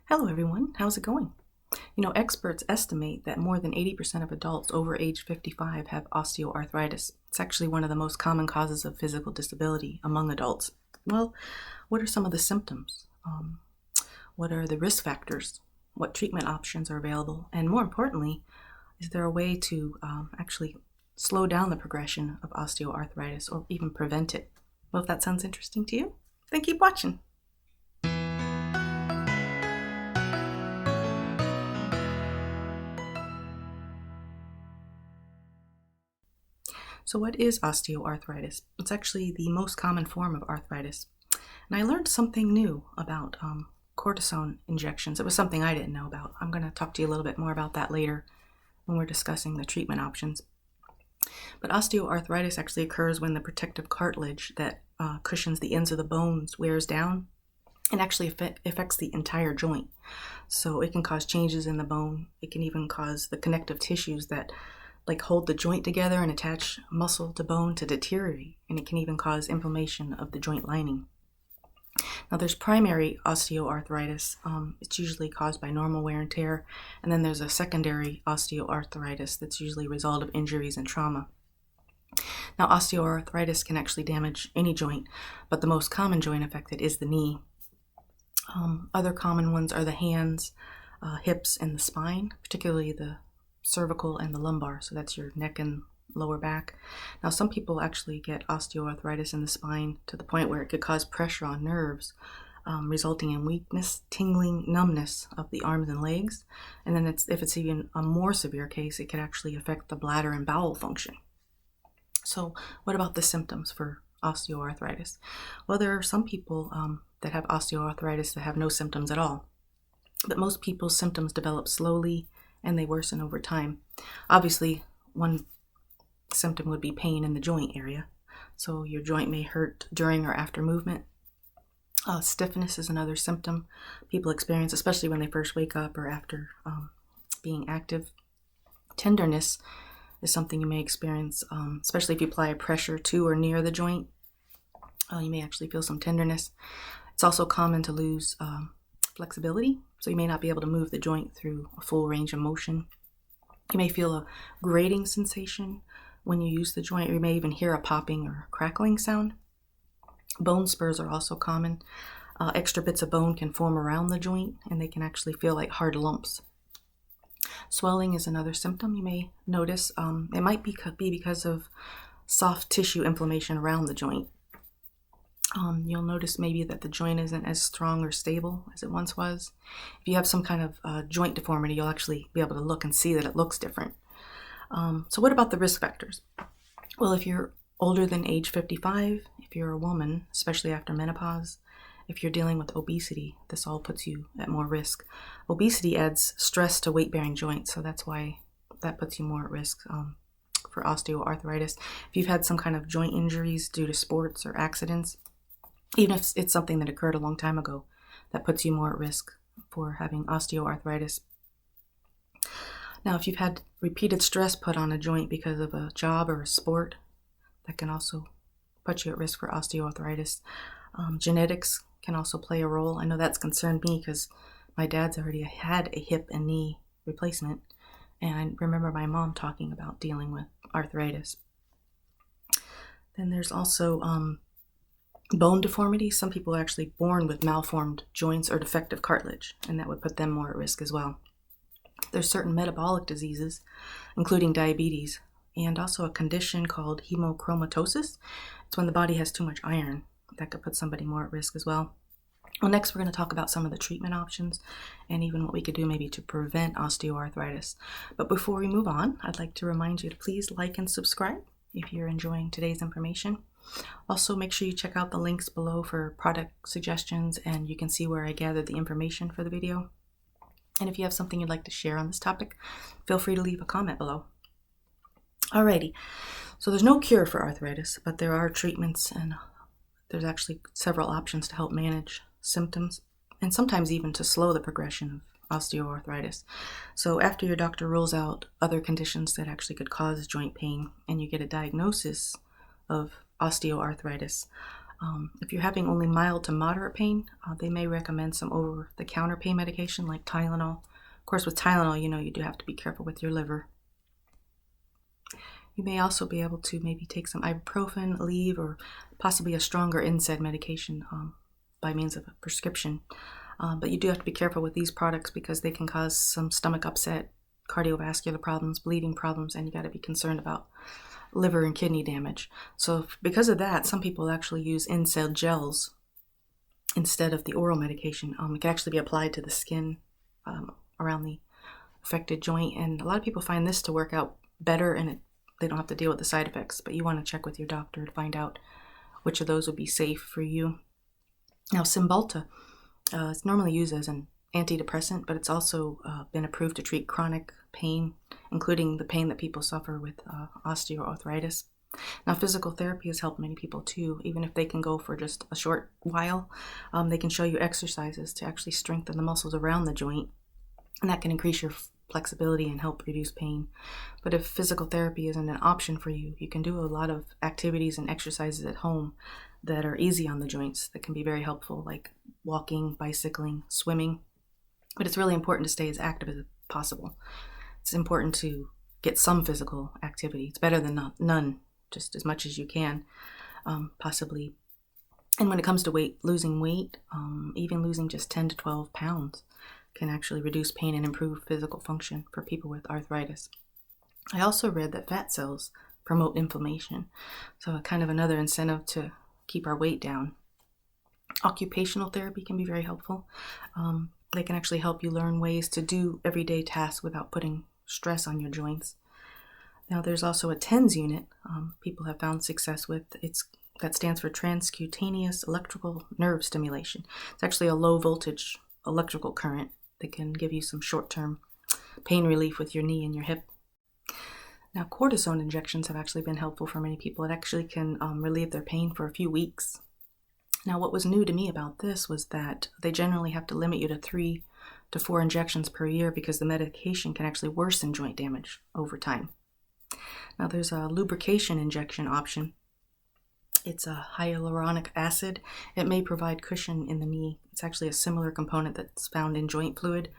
Hello everyone, how's it going? Experts estimate that more than 80% of adults over age 55 have osteoarthritis. It's actually one of the most common causes of physical disability among adults. Well, what are some of the symptoms? What are the risk factors? What treatment options are available? And more importantly, is there a way to actually slow down the progression of osteoarthritis or even prevent it? Well, if that sounds interesting to you, then keep watching. So what is osteoarthritis? It's actually the most common form of arthritis. And I learned something new about cortisone injections. It was something I didn't know about. I'm going to talk to you a little bit more about that later when we're discussing the treatment options. But osteoarthritis actually occurs when the protective cartilage that cushions the ends of the bones wears down and actually affects the entire joint. So it can cause changes in the bone. It can even cause the connective tissues that hold the joint together and attach muscle to bone to deteriorate, and it can even cause inflammation of the joint lining. Now there's primary osteoarthritis. It's usually caused by normal wear and tear, and then there's a secondary osteoarthritis that's usually a result of injuries and trauma. Now osteoarthritis can actually damage any joint, but the most common joint affected is the knee. Other common ones are the hands, hips, and the spine, particularly the cervical and the lumbar, so that's your neck and lower back. Now some people actually get osteoarthritis in the spine to the point where it could cause pressure on nerves, resulting in weakness, tingling, numbness of the arms and legs. And then if it's even a more severe case, it could actually affect the bladder and bowel function. So what about the symptoms for osteoarthritis? Well, there are some people that have osteoarthritis that have no symptoms at all, but most people's symptoms develop slowly and they worsen over time. Obviously, one symptom would be pain in the joint area. So your joint may hurt during or after movement. Stiffness is another symptom people experience, especially when they first wake up or after being active. Tenderness is something you may experience, especially if you apply pressure to or near the joint. You may actually feel some tenderness. It's also common to lose flexibility, so you may not be able to move the joint through a full range of motion. You may feel a grating sensation when you use the joint, or you may even hear a popping or crackling sound. Bone spurs are also common. Extra bits of bone can form around the joint, and they can actually feel like hard lumps. Swelling is another symptom you may notice. It might be because of soft tissue inflammation around the joint. You'll notice maybe that the joint isn't as strong or stable as it once was. If you have some kind of joint deformity, you'll actually be able to look and see that it looks different. So what about the risk factors? Well, if you're older than age 55, if you're a woman, especially after menopause, if you're dealing with obesity, this all puts you at more risk. Obesity adds stress to weight-bearing joints, so that's why that puts you more at risk for osteoarthritis. If you've had some kind of joint injuries due to sports or accidents, even if it's something that occurred a long time ago, that puts you more at risk for having osteoarthritis. Now, if you've had repeated stress put on a joint because of a job or a sport, that can also put you at risk for osteoarthritis. Genetics can also play a role. I know that's concerned me because my dad's already had a hip and knee replacement, and I remember my mom talking about dealing with arthritis. Then there's also bone deformity. Some people are actually born with malformed joints or defective cartilage, and that would put them more at risk as well. There's certain metabolic diseases, including diabetes, and also a condition called hemochromatosis. It's when the body has too much iron. That could put somebody more at risk as well. Well, next we're going to talk about some of the treatment options and even what we could do maybe to prevent osteoarthritis. But before we move on, I'd like to remind you to please like and subscribe if you're enjoying today's information. Also, make sure you check out the links below for product suggestions, and you can see where I gathered the information for the video. And if you have something you'd like to share on this topic, feel free to leave a comment below. Alrighty, so there's no cure for arthritis, but there are treatments, and there's actually several options to help manage symptoms, and sometimes even to slow the progression of osteoarthritis. So after your doctor rules out other conditions that actually could cause joint pain, and you get a diagnosis of osteoarthritis, If you're having only mild to moderate pain, they may recommend some over-the-counter pain medication like Tylenol. Of course, with Tylenol, you do have to be careful with your liver. You may also be able to maybe take some Ibuprofen, Aleve, or possibly a stronger NSAID medication by means of a prescription. But you do have to be careful with these products because they can cause some stomach upset, cardiovascular problems, bleeding problems, and you got to be concerned about liver and kidney damage. So because of that, some people actually use NSAID gels instead of the oral medication. It can actually be applied to the skin around the affected joint, and a lot of people find this to work out better, and they don't have to deal with the side effects. But you want to check with your doctor to find out which of those would be safe for you. Now, Cymbalta is normally used as an antidepressant, but it's also been approved to treat chronic pain, including the pain that people suffer with osteoarthritis. Now, physical therapy has helped many people too. Even if they can go for just a short while, they can show you exercises to actually strengthen the muscles around the joint, and that can increase your flexibility and help reduce pain. But if physical therapy isn't an option for you, you can do a lot of activities and exercises at home that are easy on the joints that can be very helpful, like walking, bicycling, swimming. But it's really important to stay as active as possible. It's important to get some physical activity. It's better than none, just as much as you can, possibly. And when it comes to losing weight, even losing just 10 to 12 pounds can actually reduce pain and improve physical function for people with arthritis. I also read that fat cells promote inflammation, so kind of another incentive to keep our weight down. Occupational therapy can be very helpful. They can actually help you learn ways to do everyday tasks without putting stress on your joints. Now, there's also a TENS unit people have found success with. That stands for transcutaneous electrical nerve stimulation. It's actually a low voltage electrical current that can give you some short-term pain relief with your knee and your hip. Now, cortisone injections have actually been helpful for many people. It actually can relieve their pain for a few weeks. Now, what was new to me about this was that they generally have to limit you to 3 to 4 injections per year because the medication can actually worsen joint damage over time. Now, there's a lubrication injection option. It's a hyaluronic acid. It may provide cushion in the knee. It's actually a similar component that's found in joint fluid.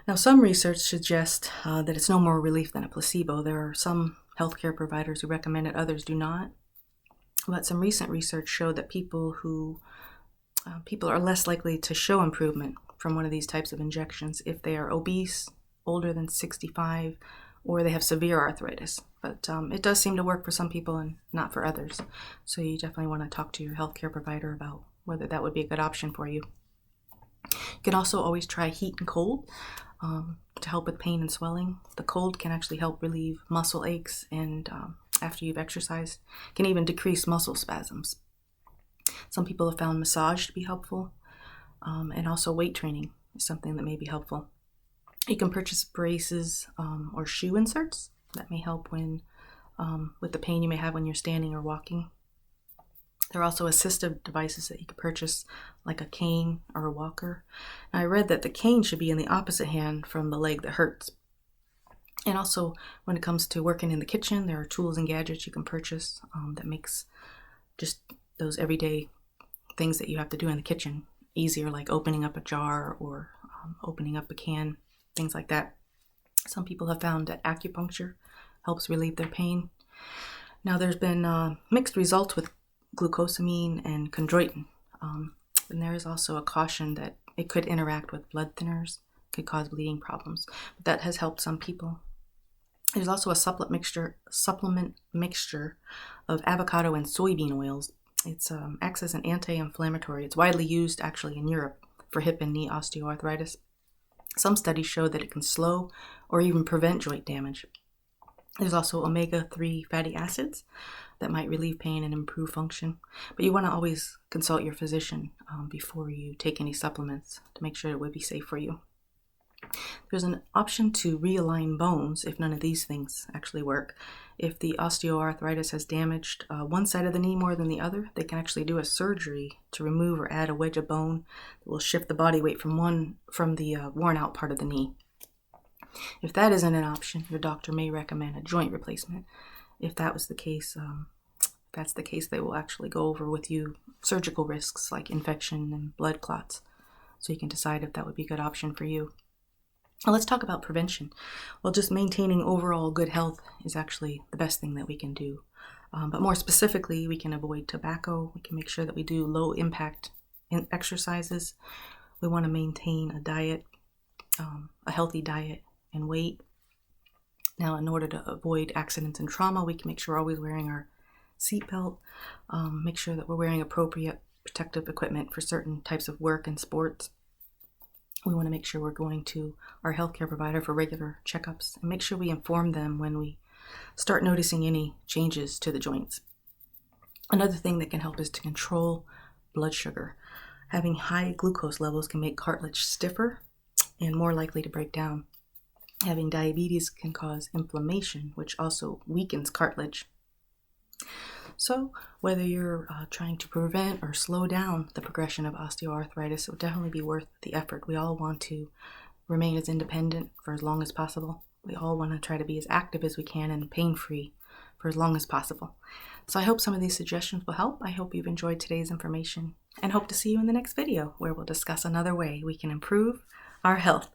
Now, some research suggests that it's no more relief than a placebo. There are some healthcare providers who recommend it, others do not. But some recent research showed that people are less likely to show improvement from one of these types of injections if they are obese, older than 65, or they have severe arthritis. But it does seem to work for some people and not for others. So you definitely want to talk to your healthcare provider about whether that would be a good option for you. You can also always try heat and cold to help with pain and swelling. The cold can actually help relieve muscle aches, and after you've exercised, can even decrease muscle spasms. Some people have found massage to be helpful, and also weight training is something that may be helpful. You can purchase braces or shoe inserts that may help when with the pain you may have when you're standing or walking. There are also assistive devices that you can purchase, like a cane or a walker. Now, I read that the cane should be in the opposite hand from the leg that hurts. And also, when it comes to working in the kitchen, there are tools and gadgets you can purchase that makes just those everyday things that you have to do in the kitchen easier, like opening up a jar or opening up a can, things like that. Some people have found that acupuncture helps relieve their pain. Now, there's been mixed results with glucosamine and chondroitin. And there is also a caution that it could interact with blood thinners, could cause bleeding problems. But that has helped some people. There's also a supplement mixture of avocado and soybean oils. It acts as an anti-inflammatory. It's widely used actually in Europe for hip and knee osteoarthritis. Some studies show that it can slow or even prevent joint damage. There's also omega-3 fatty acids that might relieve pain and improve function. But you want to always consult your physician before you take any supplements to make sure it would be safe for you. There's an option to realign bones if none of these things actually work. If the osteoarthritis has damaged one side of the knee more than the other, they can actually do a surgery to remove or add a wedge of bone that will shift the body weight from the worn out part of the knee. If that isn't an option, your doctor may recommend a joint replacement. If that was the case, that's the case, they will actually go over with you surgical risks like infection and blood clots, so you can decide if that would be a good option for you. Now let's talk about prevention. Well, just maintaining overall good health is actually the best thing that we can do. But more specifically, we can avoid tobacco. We can make sure that we do low impact exercises. We want to maintain a diet, a healthy diet and weight. Now, in order to avoid accidents and trauma, we can make sure we're always wearing our seatbelt, make sure that we're wearing appropriate protective equipment for certain types of work and sports. We want to make sure we're going to our healthcare provider for regular checkups and make sure we inform them when we start noticing any changes to the joints. Another thing that can help is to control blood sugar. Having high glucose levels can make cartilage stiffer and more likely to break down. Having diabetes can cause inflammation, which also weakens cartilage. So whether you're trying to prevent or slow down the progression of osteoarthritis, it would definitely be worth the effort. We all want to remain as independent for as long as possible. We all want to try to be as active as we can and pain-free for as long as possible. So I hope some of these suggestions will help. I hope you've enjoyed today's information and hope to see you in the next video where we'll discuss another way we can improve our health.